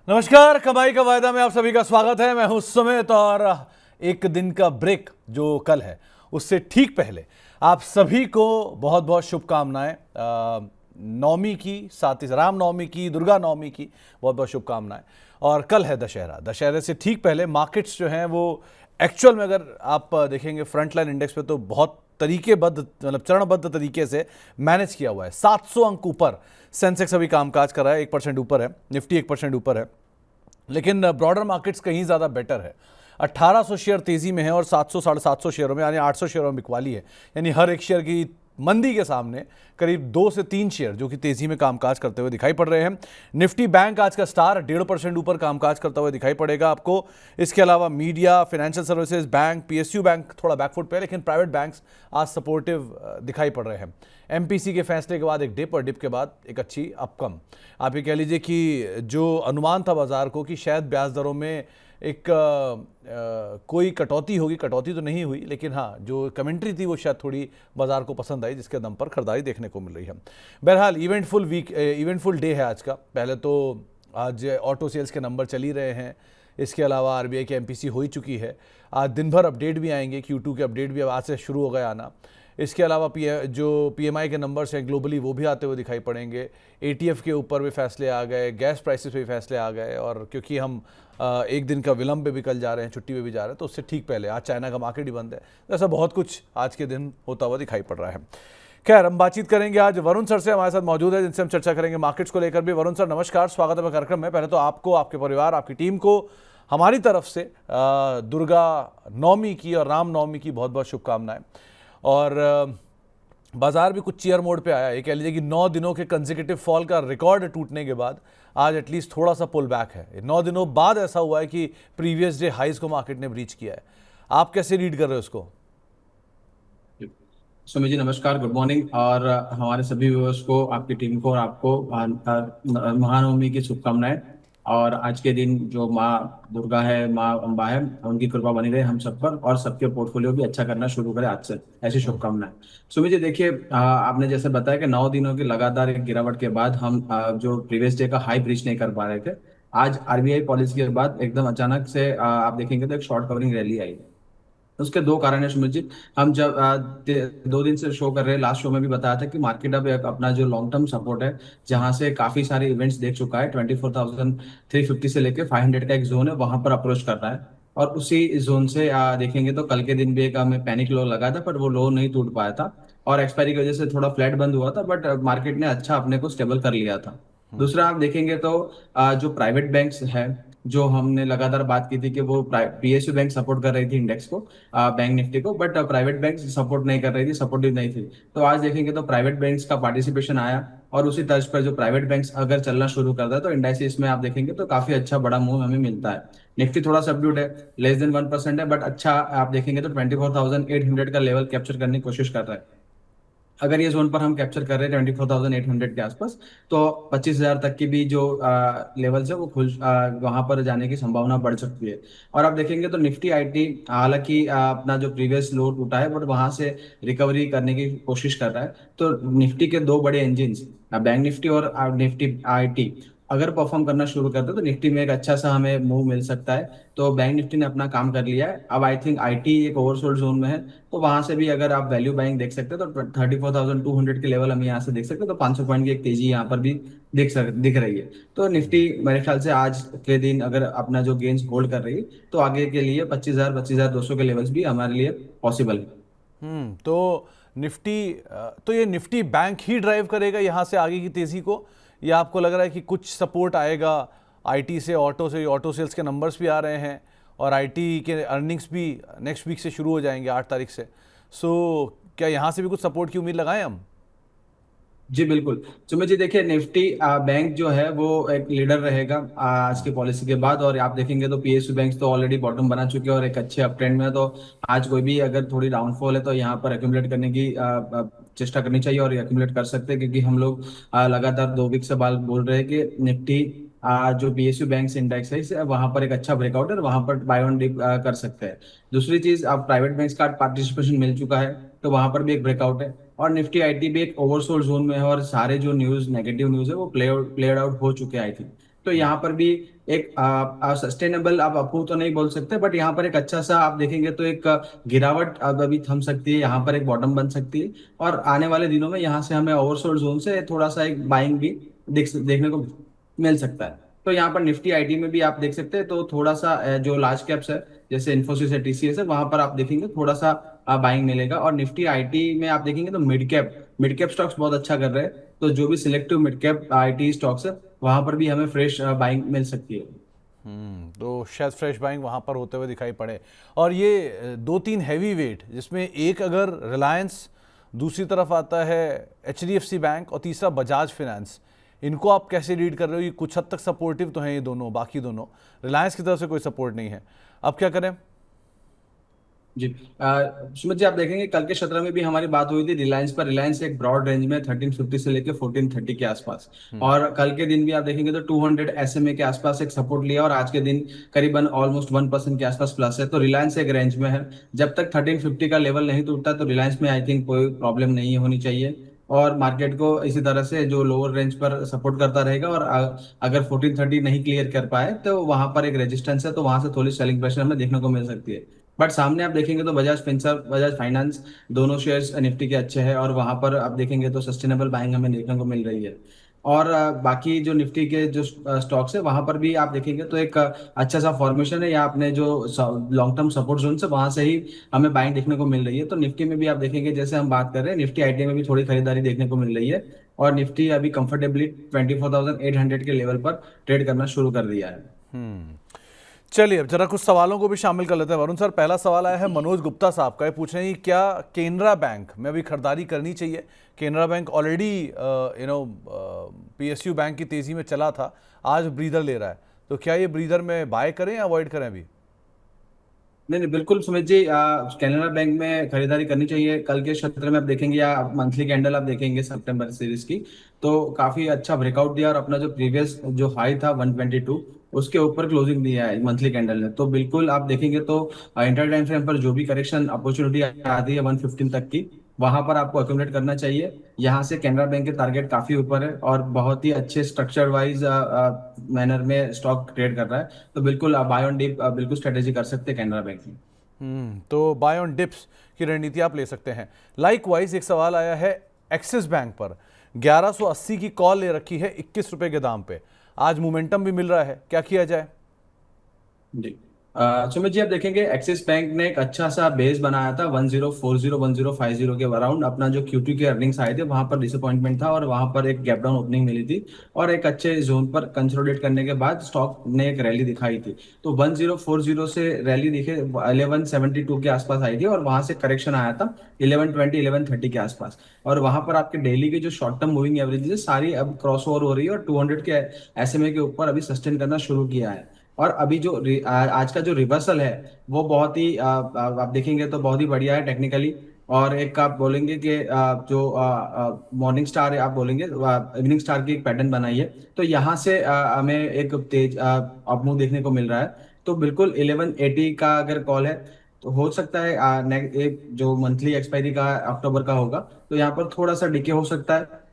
नमस्कार, कमाई का वायदा में आप सभी का स्वागत है। मैं हूं सुमित और एक दिन का ब्रेक जो कल है उससे ठीक पहले आप सभी को बहुत बहुत शुभकामनाएं। नवमी की, साथ ही राम नवमी की, दुर्गा नवमी की बहुत बहुत शुभकामनाएं। और कल है दशहरा। दशहरे से ठीक पहले मार्केट्स जो हैं वो एक्चुअल में अगर आप देखेंगे फ्रंट लाइन इंडेक्स पे तो बहुत तरीकेबद्ध, मतलब चरणबद्ध तरीके से मैनेज किया हुआ है। 700 अंक ऊपर सेंसेक्स अभी कामकाज कर रहा है, 1% ऊपर है, निफ्टी 1% ऊपर है। लेकिन ब्रॉडर मार्केट्स कहीं ज़्यादा बेटर है। 1800 शेयर तेज़ी में है और 700 साढ़े 700 शेयरों में यानी 800 शेयरों में बिकवाली है। यानी हर एक शेयर की मंदी के सामने करीब 2 से 3 शेयर जो कि तेज़ी में कामकाज करते हुए दिखाई पड़ रहे हैं। निफ्टी बैंक आज का स्टार 1.5% ऊपर कामकाज करता हुआ दिखाई पड़ेगा आपको। इसके अलावा media, financial services, bank, PSU bank थोड़ा बैकफुट पे है, लेकिन प्राइवेट बैंक्स आज सपोर्टिव दिखाई पड़ रहे हैं। एमपीसी के फैसले के बाद एक डिप और डिप के बाद एक अच्छी अपकम। आप ये कह लीजिए कि जो अनुमान था बाजार को कि शायद ब्याज दरों में एक कोई कटौती होगी, कटौती तो नहीं हुई, लेकिन हाँ जो कमेंट्री थी वो शायद थोड़ी बाजार को पसंद आई, जिसके दम पर खरीदारी देखने को मिल रही है। बहरहाल इवेंटफुल डे है आज का। पहले तो आज ऑटो सेल्स के नंबर चल ही रहे हैं। इसके अलावा आरबीआई की एमपीसी हो ही चुकी है। आज दिन भर अपडेट भी आएंगे, Q2 के अपडेट भी अब आज से शुरू हो गए आना। इसके अलावा जो पीएमआई के नंबर्स हैं ग्लोबली वो भी आते हुए दिखाई पड़ेंगे। एटीएफ के ऊपर भी फैसले आ गए, गैस प्राइसेस पे भी फैसले आ गए। और क्योंकि हम एक दिन का विलंब पे भी कल जा रहे हैं, छुट्टी पे भी जा रहे हैं, तो उससे ठीक पहले आज चाइना का मार्केट ही बंद है। तो ऐसा बहुत कुछ आज के दिन होता हुआ दिखाई पड़ रहा है। खैर, हम बातचीत करेंगे आज वरुण सर से, हमारे साथ मौजूद है, जिनसे हम चर्चा करेंगे मार्केट्स को लेकर भी। वरुण सर नमस्कार, स्वागत है कार्यक्रम में। पहले तो आपको, आपके परिवार, आपकी टीम को हमारी तरफ से दुर्गा नवमी की और राम नवमी की बहुत बहुत शुभकामनाएं। और बाजार भी कुछ चीयर मोड पे आया है। कह लीजिए कि 9 दिनों के कंसेक्यूटिव फॉल का रिकॉर्ड टूटने के बाद आज एटलीस्ट थोड़ा सा पुल बैक है। 9 दिनों बाद ऐसा हुआ है कि प्रीवियस डे हाइज को मार्केट ने ब्रीच किया है। आप कैसे रीड कर रहे हो उसको? सुमित जी नमस्कार, गुड मॉर्निंग। और हमारे सभी व्यूअर्स को, आपकी टीम को और आपको महानवमी की शुभकामनाएं। और आज के दिन जो माँ दुर्गा है, माँ अम्बा है, उनकी कृपा बनी रहे हम सब पर और सबके पोर्टफोलियो भी अच्छा करना शुरू करे आज से, ऐसी शुभकामनाएं। सुमित जी देखिए, आपने जैसे बताया कि 9 दिनों की लगातार एक गिरावट के बाद हम जो प्रीवियस डे का हाई ब्रीच नहीं कर पा रहे थे, आज आरबीआई पॉलिसी के बाद एकदम अचानक से आप देखेंगे तो एक शॉर्ट कवरिंग रैली आई। उसके दो कारण है सुमित जी। हम जब 2 दिन से शो कर रहे हैं, लास्ट शो में भी बताया था कि मार्केट अब अपना जो लॉन्ग टर्म सपोर्ट है, जहां से काफी सारे इवेंट्स देख चुका है, 24,350 से लेके 500 का एक जोन है, वहां पर अप्रोच कर रहा है। और उसी जोन से देखेंगे तो कल के दिन भी एक हमें पैनिक लो लगा था, पर वो लो नहीं टूट पाया था और एक्सपायरी की वजह से थोड़ा फ्लैट बंद हुआ था, बट मार्केट ने अच्छा अपने को स्टेबल कर लिया था। दूसरा आप देखेंगे तो जो प्राइवेट बैंक्स है, जो हमने लगातार बात की थी कि वो पीएसयू बैंक सपोर्ट कर रही थी इंडेक्स को, बैंक निफ्टी को, बट प्राइवेट बैंक सपोर्ट नहीं कर रही थी, सपोर्टिव नहीं थी। तो आज देखेंगे तो प्राइवेट बैंक्स का पार्टिसिपेशन आया और उसी तर्ज पर जो प्राइवेट बैंक्स अगर चलना शुरू करता है तो इंडाइसिस में आप देखेंगे तो काफी अच्छा बड़ा मूव हमें मिलता है। निफ्टी थोड़ा सबड्यूड है, लेस देन 1% है, बट अच्छा आप देखेंगे तो 24,800 का लेवल कैप्चर करने की कोशिश कर रहा है। अगर ये जोन पर हम कैप्चर कर रहे हैं 24,800 के आसपास, तो 25,000 तक की भी जो लेवल्स है वो खुल वहां पर जाने की संभावना बढ़ सकती है। और आप देखेंगे तो निफ्टी आईटी हालांकि अपना जो प्रीवियस लो टूटा है बट वहां से रिकवरी करने की कोशिश कर रहा है। तो निफ्टी के दो बड़े इंजिन, बैंक निफ्टी और निफ्टी आईटी, अगर परफॉर्म करना शुरू करते हैं तो निफ्टी में एक अच्छा सा हमें मूव मिल सकता है। तो बैंक निफ्टी ने अपना काम कर लिया है, अब आई थिंक आईटी एक ओवरसोल्ड जोन में है, तो वहां से भी अगर आप वैल्यू बाइंग देख सकते हैं तो 34,200 के लेवल हम यहाँ से देख सकते हैं, तो 500 पॉइंट की एक तेजी यहाँ पर भी दिख रही है। तो निफ्टी मेरे ख्याल से आज के दिन अगर अपना जो गेन्स होल्ड कर रही है तो आगे के लिए 25,000 25,200 के लेवल्स भी हमारे लिए पॉसिबल है। तो निफ्टी तो ये निफ्टी बैंक ही ड्राइव करेगा यहाँ से आगे की तेज़ी को, या आपको लग रहा है कि कुछ सपोर्ट आएगा आईटी से? ऑटो सेल्स के नंबर्स भी आ रहे हैं और आईटी के अर्निंग्स भी नेक्स्ट वीक से शुरू हो जाएंगे, 8 तारीख से। सो क्या यहाँ से भी कुछ सपोर्ट की उम्मीद लगाएं हम? जी बिल्कुल। सुमित जी देखिए, निफ्टी बैंक जो है वो एक लीडर रहेगा आज की पॉलिसी के बाद। और आप देखेंगे तो पीएसयू बैंक तो ऑलरेडी बॉटम बना चुके हैं और एक अच्छे अप ट्रेंड में है। तो आज कोई भी अगर थोड़ी डाउनफॉल है तो यहाँ पर एक्यूमुलेट करने की चेष्टा करनी चाहिए और एक्यूमुलेट कर सकते हैं, क्योंकि हम लोग लगातार 2 वीक से बाद बोल रहे हैं कि निफ्टी जो पीएसयू बैंक इंडेक्स है इसे वहां पर एक अच्छा ब्रेकआउट है, वहां पर बाय ऑन डिप कर सकते हैं। दूसरी चीज, अब प्राइवेट बैंक का पार्टिसिपेशन मिल चुका है तो वहां पर भी एक ब्रेकआउट है। और निफ्टी आईटी भी एक ओवरसोल्ड जोन में है और सारे जो न्यूज नेगेटिव न्यूज है वो प्लेड आउट हो चुके हैं आई थिंक। तो यहाँ पर भी एक सस्टेनेबल आप अप्रूव तो नहीं बोल सकते, बट यहाँ पर एक अच्छा सा आप देखेंगे तो एक गिरावट अब अभी थम सकती है, यहाँ पर एक बॉटम बन सकती है। और आने वाले दिनों में यहाँ से हमें ओवरसोल्ड जोन से थोड़ा सा एक बाइंग भी देखने को मिल सकता है। तो यहाँ पर निफ्टी आईटी में भी आप देख सकते हैं, तो थोड़ा सा जो लार्ज कैप्स है जैसे इन्फोसिस है, टीसीएस है, वहां पर आप देखेंगे थोड़ा सा बाइंग मिलेगा। और निफ्टी आईटी में आप देखेंगे तो मिड कैप स्टॉक्स बहुत अच्छा कर रहे हैं। तो जो भी selective mid cap IT stocks है वहां पर भी हमें फ्रेश बाइंग मिल सकती है। तो शायद फ्रेश बाइंग वहाँ पर होते हुए दिखाई पड़े। और ये दो तीन हैवी वेट, जिसमें एक अगर रिलायंस, दूसरी तरफ आता है एचडीएफसी बैंक और तीसरा बजाज फिनेंस, इनको आप कैसे रीड कर रहे हो? ये कुछ हद तक सपोर्टिव तो हैं ये दोनों, बाकी दोनों रिलायंस की तरफ से कोई सपोर्ट नहीं है, अब क्या करें? जी सुमित जी, आप देखेंगे कल के सत्र में भी हमारी बात हुई थी रिलायंस पर। रिलायंस एक ब्रॉड रेंज में 1350 से लेकर 1430 के आसपास, और कल के दिन भी आप देखेंगे तो 200 एसएमए के आसपास एक सपोर्ट लिया, और आज के दिन करीबन ऑलमोस्ट 1% के आसपास प्लस है। तो रिलायंस एक रेंज में है। जब तक 1350 का लेवल नहीं टूटता तो रिलायंस में आई थिंक कोई प्रॉब्लम नहीं होनी चाहिए, और मार्केट को इसी तरह से जो लोअर रेंज पर सपोर्ट करता रहेगा। और अगर 1430 नहीं क्लियर कर पाए तो वहां पर एक रेजिस्टेंस है, तो वहां से थोड़ी सेलिंग प्रेशर हमें देखने को मिल सकती है। बट सामने आप देखेंगे तो बजाज फाइनेंस दोनों शेयर्स निफ्टी के अच्छे हैं, और वहां पर आप देखेंगे तो सस्टेनेबल बाइंग हमें देखने को मिल रही है। और बाकी जो निफ्टी के जो स्टॉक्स है वहां पर भी आप देखेंगे तो एक अच्छा सा फॉर्मेशन है, या अपने जो लॉन्ग टर्म सपोर्ट जोन से वहां से ही हमें बाइंग देखने को मिल रही है। तो निफ्टी में भी आप देखेंगे, जैसे हम बात कर रहे हैं, निफ्टी आईटी में भी थोड़ी खरीदारी देखने को मिल रही है, और निफ्टी अभी कंफर्टेबली 24,800 के लेवल पर ट्रेड करना शुरू कर दिया है। चलिए अब जरा कुछ सवालों को भी शामिल कर लेते हैं। वरुण सर, पहला सवाल आया है मनोज गुप्ता साहब का, ये पूछ रहे हैं क्या केनरा बैंक में अभी खरीदारी करनी चाहिए? Canara bank already PSU bank की तेजी में चला था, आज ब्रीदर ले रहा है, तो क्या ये ब्रीदर में बाय करें या अवॉइड करें अभी? नहीं नहीं, बिल्कुल सुमित जी, कैनरा बैंक में खरीदारी करनी चाहिए। कल के सत्र में आप देखेंगे, या मंथली कैंडल आप देखेंगे सितंबर सीरीज की, तो काफी अच्छा ब्रेकआउट दिया, और अपना जो प्रीवियस जो हाई था 122 उसके ऊपर क्लोजिंग दिया है मंथली कैंडल ने। तो बिल्कुल आप देखेंगे तो इंटर टाइम फ्रेम पर जो भी करेक्शन अपॉर्चुनिटी आती है 115 तक की, वहां पर आपको अक्यूमुलेट करना चाहिए। यहाँ से कैनरा बैंक के टारगेट काफी ऊपर है, और बहुत ही अच्छे स्ट्रक्चर वाइज मैनर में स्टॉक ट्रेड कर रहा है। तो बिल्कुल आप बाय ऑन डिप बिल्कुल स्ट्रेटेजी कर सकते हैं कैनरा बैंक में। तो बाय ऑन डिप्स की रणनीति आप ले सकते हैं। लाइकवाइज एक सवाल आया है एक्सिस बैंक पर, 1180 की कॉल ले रखी है 21 रुपए के दाम पे, आज मोमेंटम भी मिल रहा है, क्या किया जाए? जी सुमित जी, आप देखेंगे एक्सिस बैंक ने एक अच्छा सा बेस बनाया था 1040 1050 के अराउंड। अपना जो Q2 के अर्निंग्स आए थे वहां पर डिसअपॉइंटमेंट था, और वहां पर एक गैप डाउन ओपनिंग मिली थी, और एक अच्छे जोन पर कंसोलिडेट करने के बाद स्टॉक ने एक रैली दिखाई थी। तो 1040 से रैली दिखे 1172 के आसपास आई थी, और वहां से करेक्शन आया था 1120 1130 के आसपास। और वहां पर आपके डेली के जो शॉर्ट टर्म मूविंग एवरेज है सारी अब क्रॉस ओवर हो रही है, और 200 के एसएमए के ऊपर अभी सस्टेन करना शुरू किया है। और अभी जो आज का जो रिवर्सल है वो बहुत ही आप देखेंगे तो बहुत ही बढ़िया है टेक्निकली। और एक आप बोलेंगे कि जो मॉर्निंग स्टार है, आप बोलेंगे इवनिंग स्टार की एक पैटर्न बनाई है, तो यहाँ से हमें एक तेज अपमूव देखने को मिल रहा है। तो बिल्कुल 1180 का अगर कॉल है तो हो सकता है एक जो मंथली एक्सपायरी का अक्टूबर का होगा, तो यहाँ पर थोड़ा सा डिके हो सकता है।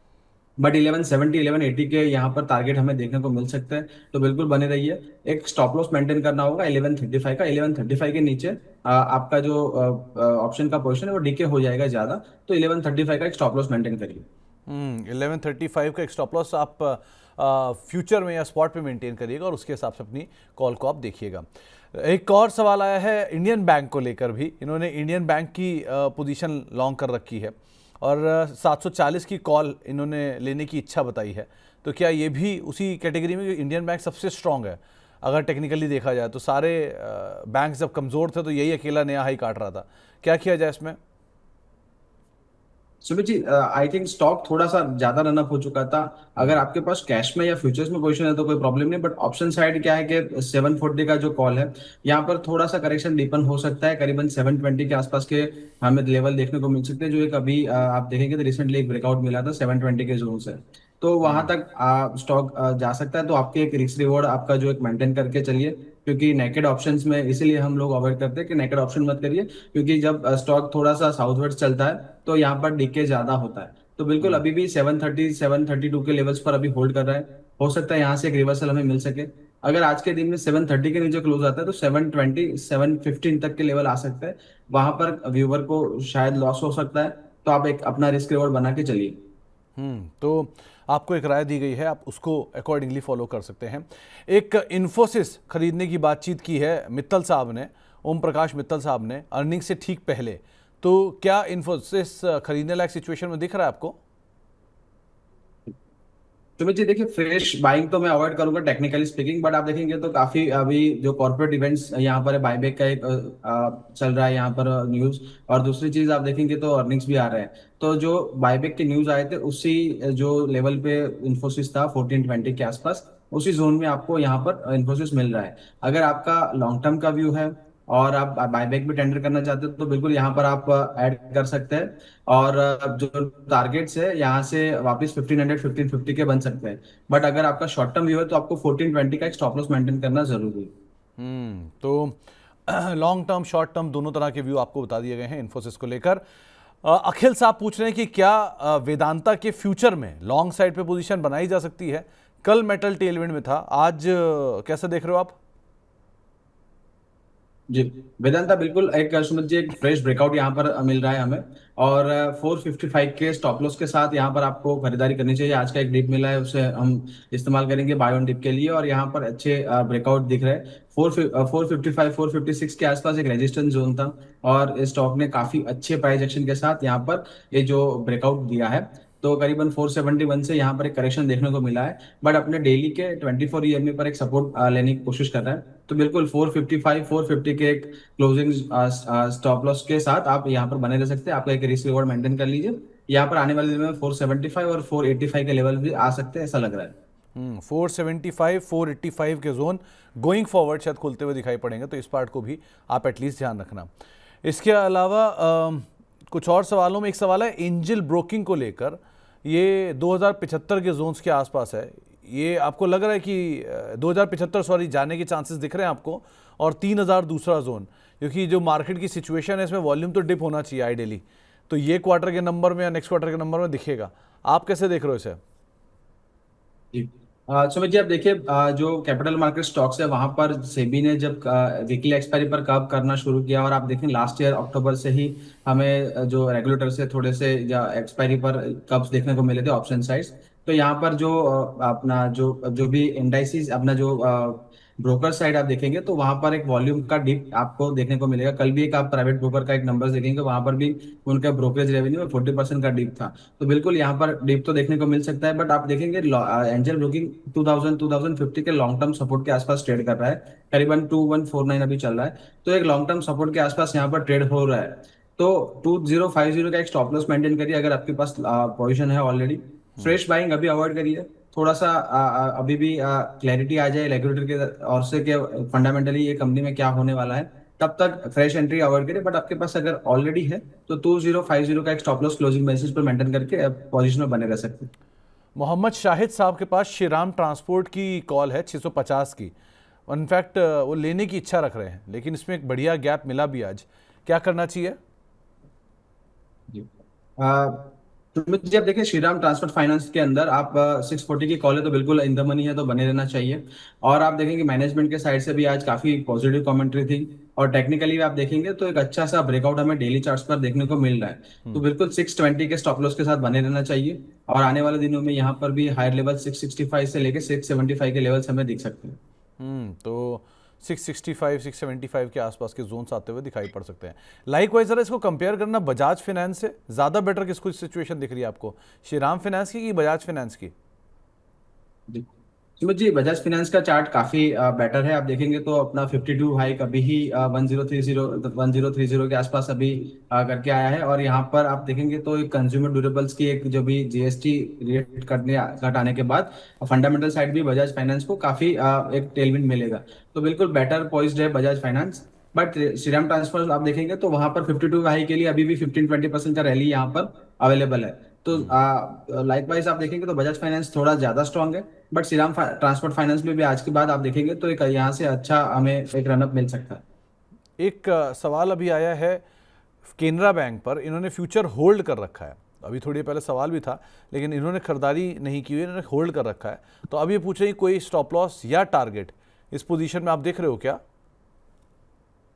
बट 1170 1180 के यहाँ पर टारगेट हमें देखने को मिल सकते हैं, तो बिल्कुल बने रहिए। एक स्टॉप लॉस मेंटेन करना होगा 1135 का। 1135 के नीचे आपका जो ऑप्शन का पोजीशन है वो डीके हो जाएगा ज्यादा, तो 1135 का एक स्टॉप लॉस मेंटेन करिए। 1135 का एक स्टॉप लॉस आप फ्यूचर में या स्पॉट पे मेंटेन करिएगा, और उसके हिसाब से अपनी कॉल को आप देखिएगा। एक और सवाल आया है इंडियन बैंक को लेकर भी, इन्होंने इंडियन बैंक की पोजीशन लॉन्ग कर रखी है, और 740 की कॉल इन्होंने लेने की इच्छा बताई है। तो क्या ये भी उसी कैटेगरी में, इंडियन बैंक सबसे स्ट्रांग है अगर टेक्निकली देखा जाए तो? सारे बैंक जब कमज़ोर थे तो यही अकेला नया हाई काट रहा था, क्या किया जाए इसमें? Sumit ji, I think stock थोड़ा सा ज्यादा रन अप हो चुका था। अगर आपके पास कैश में या फ्यूचर्स में पोजीशन है तो कोई प्रॉब्लम नहीं, बट ऑप्शन साइड क्या है कि 740 का जो कॉल है यहाँ पर थोड़ा सा करेक्शन डीपन हो सकता है, करीबन 720 के आसपास के हमें लेवल देखने को मिल सकते हैं। जो एक अभी आप देखेंगे तो रिसेंटली एक ब्रेकआउट मिला था 720 के जोन से, तो वहां तक स्टॉक जा सकता है। तो आपके एक रिस्क रिवॉर्ड आपका जो एक मेंटेन करके चलिए, क्योंकि नेकेड ऑप्शंस में इसीलिए हम लोग अवॉइड करते हैं कि नेकेड ऑप्शन मत करिए, क्योंकि जब स्टॉक थोड़ा सा साउथवर्ड चलता है तो यहाँ पर डीके ज्यादा होता है। तो बिल्कुल अभी भी 730 732 के लेवल्स पर अभी होल्ड कर रहा है। हो सकता है यहाँ से एक रिवर्सल हमें मिल सके। अगर आज के दिन में 730 के नीचे क्लोज आता है तो 720 715 तक के लेवल आ सकता है। वहां पर व्यूवर को शायद लॉस हो सकता है। तो आप एक अपना रिस्क रिवॉर्ड बना के चलिए। तो आपको एक राय दी गई है, आप उसको अकॉर्डिंगली फॉलो कर सकते हैं। एक इन्फोसिस खरीदने की बातचीत की है मित्तल साहब ने, ओम प्रकाश मित्तल साहब ने, अर्निंग से ठीक पहले। तो क्या इन्फोसिस खरीदने लायक सिचुएशन में दिख रहा है आपको? सुमित जी देखिए, फ्रेश बाइंग तो मैं अवॉइड करूंगा टेक्निकली स्पीकिंग, बट आप देखेंगे तो काफी अभी जो कॉर्पोरेट इवेंट्स यहाँ पर बायबैक का एक चल रहा है यहाँ पर न्यूज। और दूसरी चीज आप देखेंगे तो अर्निंग्स भी आ रहे हैं। तो जो बायबैक के न्यूज आए थे उसी जो लेवल पे इन्फोसिस था 1420 के आसपास, उसी जोन में आपको यहाँ पर इन्फोसिस मिल रहा है। अगर आपका लॉन्ग टर्म का व्यू है और आप बायबैक भी टेंडर करना चाहते हो तो बिल्कुल यहाँ पर आप ऐड कर सकते हैं। और जो टारगेट्स है यहाँ से वापस 1500 1550 के बन सकते हैं। बट अगर आपका शॉर्ट टर्म व्यू है तो आपको 1420 का एक स्टॉप लॉस मेंटेन करना जरूरी है। तो लॉन्ग टर्म शॉर्ट टर्म दोनों तरह के व्यू आपको बता दिए गए हैं इन्फोसिस को लेकर। अखिल साहब पूछ रहे हैं कि क्या वेदांता के फ्यूचर में लॉन्ग साइड पे पोजीशन बनाई जा सकती है? कल मेटल टेलविंड में था, आज कैसे देख रहे हो आप? जी, वेदांता बिल्कुल एक सुमित जी एक फ्रेश ब्रेकआउट यहाँ पर मिल रहा है हमें। और 455 के स्टॉप लॉस के साथ यहाँ पर आपको खरीदारी करनी चाहिए। आज का एक डिप मिला है, उसे हम इस्तेमाल करेंगे बाय ऑन डिप के लिए। और यहाँ पर अच्छे ब्रेकआउट दिख रहे हैं। 455 456 के आसपास एक रेजिस्टेंस जोन था। और इस स्टॉक ने काफी अच्छे प्राइस एक्शन के साथ यहाँ पर ये जो ब्रेकआउट दिया है, तो करीबन 471 से यहाँ पर एक करेक्शन देखने को मिला है। बट अपने डेली के 24 ईएमए पर एक सपोर्ट लेने की कोशिश कर रहा है। तो बिल्कुल 455 450 के एक क्लोजिंग स्टॉप लॉस के साथ आप यहाँ पर बने रह सकते हैं। आपका एक रिस्क रिवॉर्ड मेंटेन कर लीजिए। यहाँ पर आने वाले दिन में 475 और 485 के लेवल भी आ सकते हैं, ऐसा लग रहा है। 475 485 के जोन गोइंग फॉरवर्ड शायद खुलते हुए दिखाई पड़ेंगे, तो इस पार्ट को भी आप एटलीस्ट ध्यान रखना। इसके अलावा कुछ और सवालों में एक सवाल है एंजल ब्रोकिंग को लेकर। ये 2075 के जोन्स के आसपास है। ये आपको लग रहा है कि 2075 सॉरी जाने के चांसेस दिख रहे हैं आपको? और 3000 दूसरा जोन, क्योंकि जो मार्केट की सिचुएशन है इसमें वॉल्यूम तो डिप होना चाहिए आइडियली, तो ये क्वार्टर के नंबर में या नेक्स्ट क्वार्टर के नंबर में दिखेगा। आप कैसे देख रहे हो इसे? जी, सुमित जी आप देखिए, जो कैपिटल मार्केट स्टॉक्स है वहां पर सेबी ने जब वीकली एक्सपायरी पर कब करना शुरू किया, और आप देखें लास्ट ईयर अक्टूबर से ही हमें जो रेगुलेटर से थोड़े से या एक्सपायरी पर कब्स देखने को मिले थे ऑप्शन साइड्स। तो यहाँ पर जो अपना जो जो भी इंडाइसिस अपना जो ब्रोकर साइड आप देखेंगे तो वहां पर एक वॉल्यूम का डिप आपको देखने को मिलेगा। कल भी एक आप प्राइवेट ब्रोकर का एक नंबर्स देखेंगे, वहां पर भी उनका ब्रोकरेज रेवेन्यू में 40% का डिप था। तो बिल्कुल यहाँ पर डिप तो देखने को मिल सकता है। बट आप देखेंगे एंजल ब्रोकिंग 2000 2050 के लॉन्ग टर्म सपोर्ट के आसपास ट्रेड कर रहा है। करीबन 2149 अभी चल रहा है। तो एक लॉन्ग टर्म सपोर्ट के आसपास यहाँ पर ट्रेड हो रहा है। तो 2050 का एक स्टॉप लॉस मेंटेन करिए अगर आपके पास पोजीशन है ऑलरेडी। फ्रेश बाइंग अभी अवॉइड करिए। थोड़ा सा अभी भी क्लैरिटी आ जाए रेगुलेटर के और से कि फंडामेंटली ये कंपनी में क्या होने वाला है, तब तक फ्रेश एंट्री अवॉइड करिए। बट आपके पास अगर ऑलरेडी है तो 2050 का एक स्टॉप लॉस क्लोजिंग बेसिस पर मेंटेन करके पोजीशन में बने रह सकते हैं। मोहम्मद शाहिद साहब के पास श्रीराम ट्रांसपोर्ट की कॉल है 650 की। इनफैक्ट वो लेने की इच्छा रख रहे हैं, लेकिन इसमें एक बढ़िया गैप मिला भी आज। क्या करना चाहिए? जी, सुमित जी आप देखिए, श्रीराम ट्रांसपोर्ट फाइनेंस के अंदर आप 640 की कॉल है तो बिल्कुल इन द मनी है, तो बने रहना चाहिए। और आप देखेंगे मैनेजमेंट के साइड से भी आज काफी पॉजिटिव कमेंट्री थी। और टेक्निकली भी आप देखेंगे तो एक अच्छा सा ब्रेकआउट हमें डेली चार्ट्स पर देखने को मिल रहा है। तो बिल्कुल 620 के स्टॉप लॉस के साथ बने रहना चाहिए। और आने वाले दिनों में यहाँ पर भी हायर लेवल 665 से लेके 675 के लेवल्स हमें दिख सकते हैं। तो 665 675 के आसपास के जोन्स आते हुए दिखाई पड़ सकते हैं। लाइकवाइज जरा इसको कंपेयर करना बजाज फाइनेंस से, ज़्यादा बेटर किसको सिचुएशन दिख रही है आपको, श्रीराम फाइनेंस की कि बजाज फाइनेंस की? जी, सुमित जी बजाज फाइनेंस का चार्ट काफी बेटर है। आप देखेंगे तो अपना 52 हाइक अभी ही 1030 के आसपास अभी करके आया है। और यहाँ पर आप देखेंगे तो कंज्यूमर ड्यूरेबल्स की एक जो भी जीएसटी रेट करने घटाने के बाद फंडामेंटल साइड भी बजाज फाइनेंस को काफी एक टेलविंड मिलेगा। तो बिल्कुल बेटर पॉइज्ड है Bajaj finance. But Shriram transfer आप देखेंगे तो वहां पर 52 हाई के लिए अभी भी 15-20% का रैली यहाँ पर अवेलेबल है। तो लाइकवाइज आप देखेंगे तो बजाज फाइनेंस थोड़ा ज्यादा स्ट्रांग है। बट श्रीराम ट्रांसपोर्ट फाइनेंस में भी आज के बाद आप देखेंगे तो एक यहाँ से अच्छा हमें एक रनअप मिल सकता है। एक सवाल अभी आया है केनरा बैंक पर, इन्होंने फ्यूचर होल्ड कर रखा है। अभी थोड़ी देर पहले सवाल भी था, लेकिन इन्होंने खरीदारी नहीं की हुई, इन्होंने होल्ड कर रखा है। तो अब ये पूछ रहे हैं कोई स्टॉप लॉस या टारगेट इस पोजीशन में आप देख रहे हो क्या?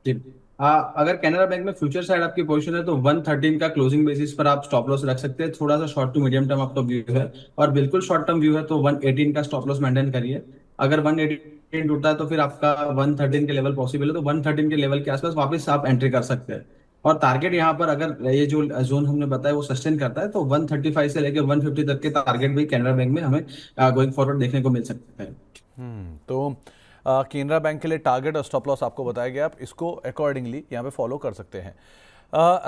जी। अगर कैनरा बैंक में फ्यूचर साइड आपकी पोजीशन है तो 113 का क्लोजिंग बेसिस पर आप स्टॉप लॉस रख सकते हैं। थोड़ा सा शॉर्ट टू मीडियम टर्म आपका व्यू है, और बिल्कुल शॉर्ट टर्म व्यू है तो 118 का स्टॉप लॉस मेंटेन करिए। अगर 118 टूटता है तो फिर आपका 113 के लेवल पॉसिबल है, तो 113 के लेवल के आसपास वापस आप एंट्री कर सकते हैं। और टारगेट यहाँ पर अगर ये जो जोन हमने बताया वो सस्टेन करता है तो 135 से लेकर 150 तक के टारगेट भी कैनरा बैंक में हमें गोइंग फॉरवर्ड देखने को मिल सकता है। तो केनरा बैंक के लिए टारगेट और स्टॉप लॉस आपको बताया गया, आप इसको अकॉर्डिंगली यहाँ पे फॉलो कर सकते हैं।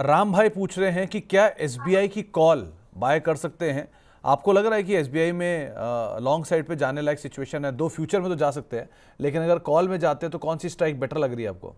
राम भाई पूछ रहे हैं कि क्या एसबीआई की कॉल बाय कर सकते हैं? आपको लग रहा है कि एसबीआई में लॉन्ग साइड पे जाने लायक सिचुएशन है? दो फ्यूचर में तो जा सकते हैं, लेकिन अगर कॉल में जाते हैं तो कौन सी स्ट्राइक बेटर लग रही है आपको?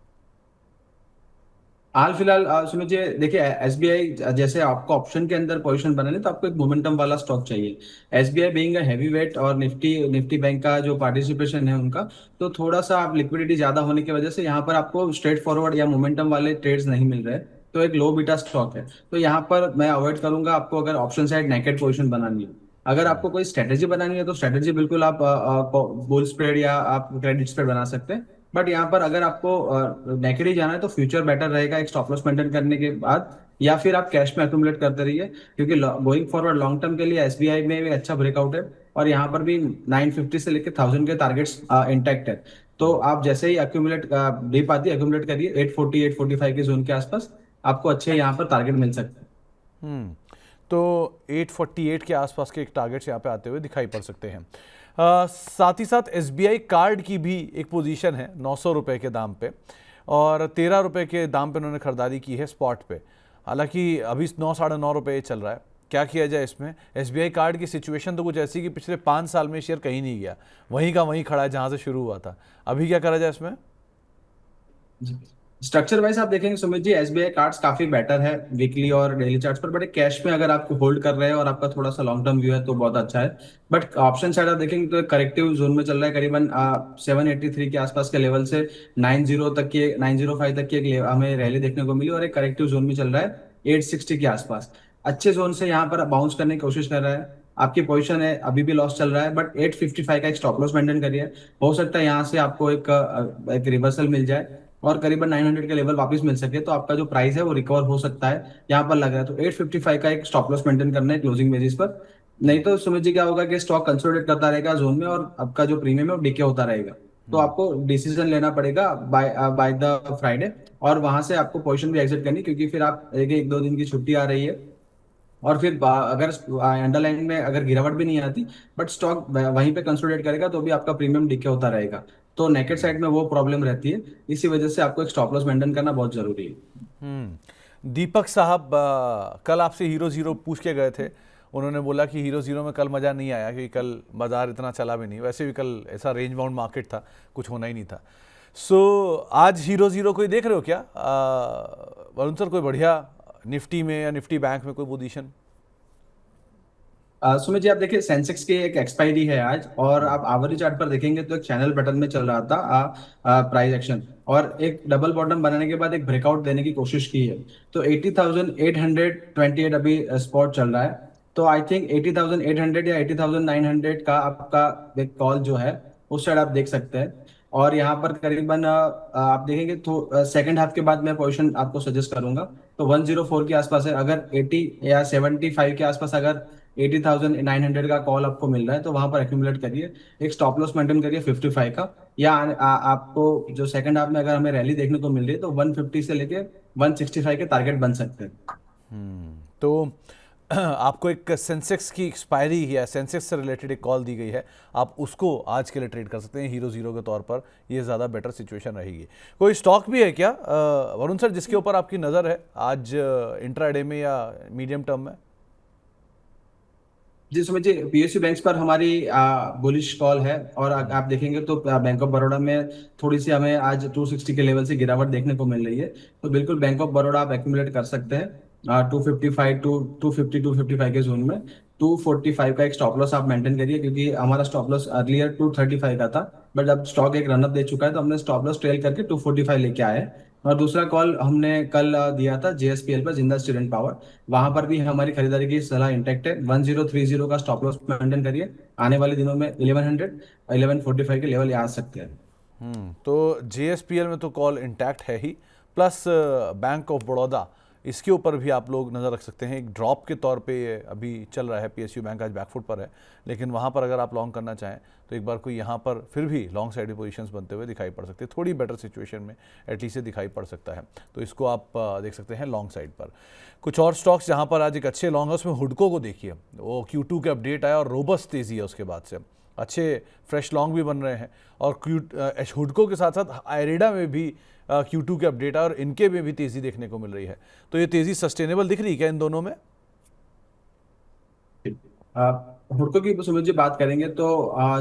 हाल फिलहाल समझिए, देखिए एसबीआई जैसे आपको ऑप्शन के अंदर पोजीशन बनाने तो आपको एक मोमेंटम वाला स्टॉक चाहिए। SBI being a heavy weight और निफ्टी निफ्टी बैंक का जो पार्टिसिपेशन है उनका, तो थोड़ा सा आप लिक्विडिटी ज्यादा होने की वजह से यहाँ पर आपको स्ट्रेट फॉरवर्ड या मोमेंटम वाले ट्रेड्स नहीं मिल रहे, तो एक लो बीटा स्टॉक है। तो यहाँ पर मैं अवॉइड करूंगा आपको, अगर ऑप्शन साइड नेकेड पोजीशन बनानी है। अगर आपको कोई स्ट्रेटेजी बनानी है तो स्ट्रेटेजी बिल्कुल आप बुल स्प्रेड या आप क्रेडिट स्प्रेड बना सकते हैं। बट यहाँ पर अगर आपको नेकेड ही जाना है तो फ्यूचर बेटर रहेगा एक स्टॉप लॉस मेंटेन करने के बाद, या फिर आप कैश में अक्यूमुलेट करते रहिए, क्योंकि गोइंग फॉरवर्ड लॉन्ग टर्म के लिए एसबीआई में भी अच्छा ब्रेकआउट है। और यहाँ पर भी 950 से लेकर 1000 के टारगेट्स इंटैक्ट है। तो आप जैसे ही अक्यूमुलेट डीप आती है अक्यूमुलेट करिए 840 845 के जोन के आसपास, आपको अच्छे यहाँ पर टारगेट मिल सकते हैं। हम्म, तो 848 के आसपास के एक टारगेट्स यहाँ पे आते हुए दिखाई पड़ सकते हैं। साथ ही साथ एसबीआई कार्ड की भी एक पोजीशन है 900 रुपये के दाम पे, और 13 रुपये के दाम पे उन्होंने खरीदारी की है स्पॉट पे। हालांकि अभी 9 साढ़े 9 रुपये चल रहा है। क्या किया जाए इसमें? एसबीआई कार्ड की सिचुएशन तो कुछ ऐसी कि पिछले 5 साल में शेयर कहीं नहीं गया, वहीं का वहीं खड़ा है जहाँ से शुरू हुआ था। अभी क्या करा जाए इसमें? स्ट्रक्चर वाइज आप देखेंगे सुमित जी, एसबीआई कार्ड्स काफी बेटर है वीकली और डेली चार्ट्स पर, बट कैश में अगर आपको होल्ड कर रहे हैं और आपका थोड़ा सा लॉन्ग टर्म व्यू है तो बहुत अच्छा है। बट ऑप्शन साइड आप देखेंगे तो करेक्टिव जोन में चल रहा है, करीबन 783 के आसपास के लेवल से 905 तक की एक हमें रैली देखने को मिली, और एक करेक्टिव जोन में चल रहा है 860 के आसपास। अच्छे जोन से यहाँ पर बाउंस करने की कोशिश कर रहा है। आपकी पोजीशन है अभी भी लॉस चल रहा है, बट 855 का एक स्टॉप लॉस मेंटेन करिए। हो सकता है यहाँ से आपको एक रिवर्सल मिल जाए और करीबन 900 के लेवल वापस मिल सके, तो आपका जो प्राइस है वो रिकवर हो सकता है यहाँ पर लग रहा है। तो 855 का एक स्टॉप लॉस मेंटेन करना है क्लोजिंग बेसिस पर। नहीं तो समझ जी क्या होगा कि स्टॉक कंसोलिडेट करता रहेगा जोन में और आपका जो प्रीमियम है वो डिके होता रहेगा। तो आपको डिसीजन लेना पड़ेगा बाय बाय द फ्राइडे, और वहां से आपको पोजीशन भी एग्जिट करनी, क्योंकि फिर आप एक दो दिन की छुट्टी आ रही है। और फिर अगर अंडरलाइन में अगर गिरावट भी नहीं आती बट स्टॉक वहीं पे कंसोलिडेट करेगा तो भी आपका प्रीमियम डिके होता रहेगा। तो नेकेड साइड में वो प्रॉब्लम रहती है, इसी वजह से आपको एक स्टॉप लॉस मेंटेन करना बहुत जरूरी है। दीपक साहब कल आपसे हीरो ज़ीरो पूछ के गए थे। उन्होंने बोला कि हीरो ज़ीरो में कल मज़ा नहीं आया क्योंकि कल बाज़ार इतना चला भी नहीं, वैसे भी कल ऐसा रेंज बाउंड मार्केट था, कुछ होना ही नहीं था। आज हीरो ज़ीरो कोई देख रहे हो क्या वरुण सर? कोई बढ़िया निफ्टी में या निफ्टी बैंक में कोई पोजीशन? सुमित जी आप देखिए, सेंसेक्स की एक एक्सपायरी है आज, और आप आवरी चार्ट पर देखेंगे तो एक चैनल पैटर्न में चल रहा था प्राइस एक्शन, और एक डबल बॉटम बनाने के बाद एक ब्रेकआउट देने की कोशिश की है। तो 80,828 अभी स्पॉट चल रहा है। तो आई थिंक 80,800 या 80,900 का आपका एक कॉल जो है उस साइड आप देख सकते हैं। और यहाँ पर करीबन आप देखेंगे तो सेकंड हाफ के बाद मैं पोजीशन आपको सजेस्ट करूंगा, तो 104 के आसपास है। अगर 80 या 75 के आसपास अगर 80,900 का कॉल आपको मिल रहा है तो वहां पर एक्यूमुलेट करिए, एक स्टॉप लॉस मेंटेन करिए 55 का। या आपको जो सेकंड हाफ में अगर हमें रैली देखने को मिल रही है तो 150 से लेके 165 के टारगेट बन सकते हैं। तो आपको एक सेंसेक्स की एक्सपायरी या सेंसेक्स से रिलेटेड एक कॉल दी गई है, आप उसको आज के लिए ट्रेड कर सकते हैं हीरो ज़ीरो के तौर पर। ये ज़्यादा बेटर सिचुएशन रहेगी। कोई स्टॉक भी है क्या वरुण सर जिसके ऊपर आपकी नज़र है आज इंट्राडे में या मीडियम टर्म में? जी सुमित जी, पीएसयू बैंक्स पर हमारी बुलिश कॉल है, और आप देखेंगे तो बैंक ऑफ बड़ौदा में थोड़ी सी हमें आज 260 के लेवल से गिरावट देखने को मिल रही है। तो बिल्कुल बैंक ऑफ बड़ौदा आप एक्यूमुलेट कर सकते हैं 255 टू 255 के जोन में। 245 का एक स्टॉप लॉस आप मेंटेन करिए, क्योंकि हमारा स्टॉप लॉस अर्लियर 235 का था, बट अब स्टॉक एक रनअप दे चुका है तो हमने स्टॉप लॉस ट्रेल करके 245 लेके आए हैं। और दूसरा कॉल हमने कल दिया था JSPL पर, जिंदा स्टूडेंट पावर। वहां पर भी हमारी खरीदारी की सलाह इंटैक्ट है। 1030 का स्टॉप लॉस मेंटेन करिए। आने वाले दिनों में 1100 1145 के लेवल आ सकते हैं। तो JSPL में तो कॉल इंटैक्ट है ही, प्लस बैंक ऑफ बड़ौदा इसके ऊपर भी आप लोग नज़र रख सकते हैं। एक ड्रॉप के तौर पे ये अभी चल रहा है, PSU बैंक आज बैकफुट पर है, लेकिन वहाँ पर अगर आप लॉन्ग करना चाहें तो एक बार कोई यहाँ पर फिर भी लॉन्ग साइड पोजीशंस बनते हुए दिखाई पड़ सकते हैं। थोड़ी बेटर सिचुएशन में एटलीस्ट ये दिखाई पड़ सकता है, तो इसको आप देख सकते हैं लॉन्ग साइड पर। कुछ और स्टॉक्स जहाँ पर आज एक अच्छे लॉन्ग है, उसमें हुडको को देखिए, वो Q2 के अपडेट आया और रोबस्ट तेज़ी है उसके बाद से, अच्छे फ्रेश लॉन्ग भी बन रहे हैं। और हुडको के साथ साथ आयरेडा में भी Q2 के अपडेट है और इनके में भी तेज़ी देखने को मिल रही है। तो ये तेज़ी सस्टेनेबल दिख रही है क्या इन दोनों में? हुडको की सुमित जी बात करेंगे तो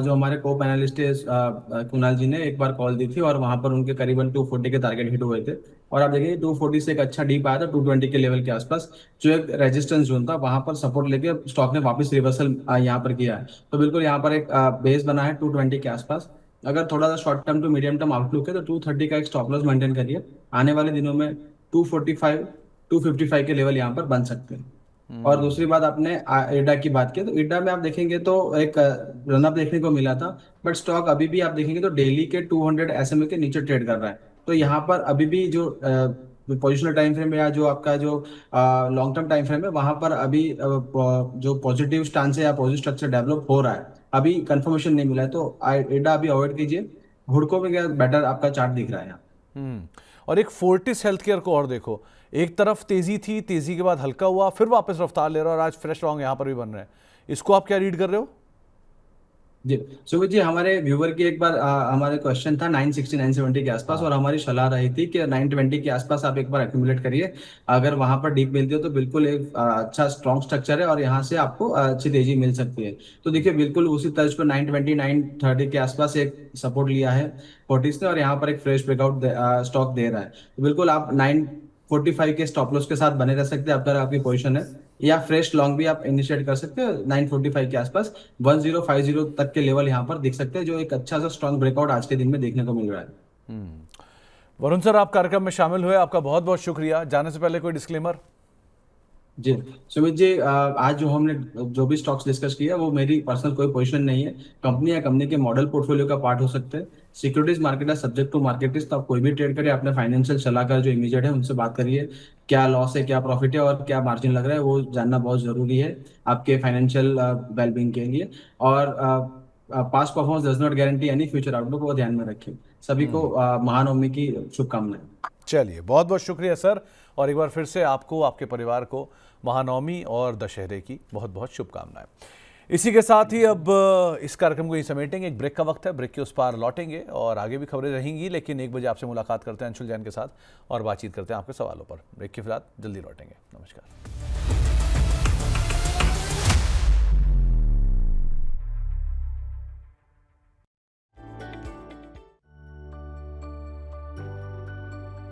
जो हमारे को पैनलिस्ट है कुणाल जी ने एक बार कॉल दी थी और वहां पर उनके करीबन 240 के टारगेट हिट हुए थे। और आप देखेंगे 240 से एक अच्छा डीप आया था 220 के लेवल के आसपास, जो एक रेजिस्टेंस जोन था, वहां पर सपोर्ट लेके स्टॉक ने वापस रिवर्सल यहाँ पर किया है। तो बिल्कुल यहाँ पर एक बेस बना है 220 के आसपास। अगर थोड़ा सा short term to medium term outlook है तो 230 का एक स्टॉप लॉस मेंटेन करिए। आने वाले दिनों में 245 255 के लेवल यहाँ पर बन सकते हैं। और दूसरी बात, आपने ईडा की बात की, तो ईडा में आप देखेंगे तो एक रनअप देखने को मिला था, बट स्टॉक अभी भी आप देखेंगे तो डेली के 200 SMA के नीचे ट्रेड कर रहा है। तो यहाँ पर अभी भी जो पोजिशनल टाइम फ्रेम या जो आपका जो लॉन्ग टर्म टाइम फ्रेम है, वहां पर अभी जो पॉजिटिव स्टांस है या पॉजिटिव स्ट्रक्चर डेवलप हो रहा है, अभी कंफर्मेशन नहीं मिला है, तो ईडा अभी अवॉइड कीजिए। हुडको में क्या बेटर आपका चार्ट दिख रहा है यहाँ। हम्म। और एक फोर्टिस हेल्थ केयर को और देखो, एक तरफ तेज़ी थी, तेज़ी के बाद हल्का हुआ, फिर वापस रफ्तार ले रहा है और आज फ्रेश लॉन्ग यहाँ पर भी बन रहे हैं। इसको आप क्या रीड कर रहे हो? जी सुमित जी, हमारे व्यूवर की एक बार हमारे क्वेश्चन था 960 970 के आसपास, और हमारी सलाह रही थी कि 920 के आसपास आप एक बार एक्यूमुलेट करिए। अगर वहां पर डीप मिलती है तो बिल्कुल एक अच्छा स्ट्रॉन्ग स्ट्रक्चर है और यहाँ से आपको अच्छी तेजी मिल सकती है। तो देखिए बिल्कुल उसी तर्ज पर 920 930 के आसपास एक सपोर्ट लिया है फोर्टिस ने, और यहाँ पर एक फ्रेश ब्रेकआउट स्टॉक दे रहा है। तो बिल्कुल आप 945 के स्टॉप लॉस के साथ बने रह सकते हैं अगर आपकी पोजिशन है, या फ्रेश लॉन्ग भी आप इनिशिएट कर सकते हो 945 के आसपास। 1050 तक के लेवल यहाँ पर दिख सकते हैं, जो एक अच्छा सा स्ट्रॉन्ग ब्रेकआउट आज के दिन में देखने को मिल रहा है। वरुण सर, आप कार्यक्रम में शामिल हुए, आपका बहुत बहुत शुक्रिया। जाने से पहले कोई डिस्क्लेमर? जी सुमित जी, आज जो हमने जो भी स्टॉक्स डिस्कस किया वो मेरी पर्सनल कोई पोजीशन नहीं है। कंपनी या कंपनी के मॉडल पोर्टफोलियो का पार्ट हो सकते हैं। सिक्योरिटीज मार्केट है सब्जेक्ट टू मार्केट रिस्क, तो आप कोई भी ट्रेड करिए, अपने फाइनेंशियल सलाहकार जो इमीडिएट है उनसे बात करिए, क्या लॉस है, क्या प्रॉफिट है और क्या मार्जिन लग रहा है, वो जानना बहुत जरूरी है आपके फाइनेंशियल वेलबींग के लिए। और past performance does not guarantee any future outlook, वो ध्यान में रखें। सभी को महानवमी की शुभकामनाएं। चलिए, बहुत बहुत शुक्रिया सर, और एक बार फिर से आपको, आपके परिवार को महानवमी और दशहरे की बहुत बहुत शुभकामनाएं। इसी के साथ ही अब इस कार्यक्रम को ही समेटेंगे। एक ब्रेक का वक्त है, ब्रेक के उस पार लौटेंगे और आगे भी खबरें रहेंगी, लेकिन 1 बजे आपसे मुलाकात करते हैं अंशुल जैन के साथ और बातचीत करते हैं आपके सवालों पर। ब्रेक के फिलहाल जल्दी लौटेंगे। नमस्कार।